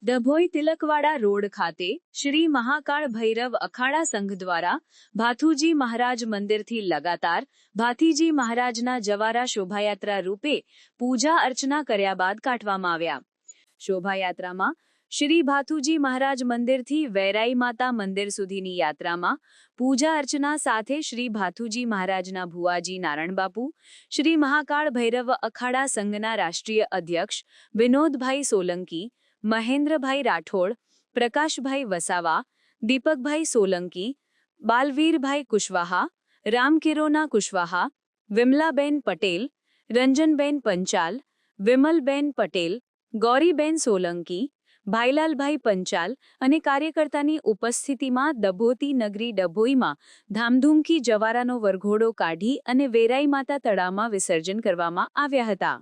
Dabhoi Tilakwada road ખાતે શ્રી મહાકાળ ભૈરવ અખાડા સંઘ દ્વારા ભાથુજી મહારાજ મંદિરથી લગાતાર ભાથીજી મહારાજના જવારા શોભાયાત્રા રૂપે પૂજા અર્ચના કર્યા બાદ કાઢવામાં આવ્યા. શોભાયાત્રામાં શ્રી ભાથુજી મહારાજ મંદિરથી વૈરાઈ માતા મંદિર સુધીની યાત્રામાં પૂજા અર્ચના સાથે શ્રી ભાથુજી મહારાજના ભુવાજી નારણબાપુ, શ્રી મહાકાળ ભૈરવ અખાડા સંઘના રાષ્ટ્રીય અધ્યક્ષ વિનોદભાઈ સોલંકી, મહેન્દ્રભાઈ રાઠોડ, પ્રકાશભાઈ વસાવા, દીપકભાઈ સોલંકી, બાલવીરભાઈ કુશવાહા, રામકિરોના કુશવાહા, વિમલાબેન પટેલ, રંજનબેન પંચાલ, વિમલબેન પટેલ, ગૌરીબેન સોલંકી, ભાઈલાલભાઈ પંચાલ અને કાર્યકર્તાની ઉપસ્થિતિમાં દભોતી નગરી ડભોઈમાં ધામધૂમથી જવારાનો વરઘોડો કાઢી અને વેરાઈ માતા તળાવમાં વિસર્જન કરવામાં આવ્યા હતા.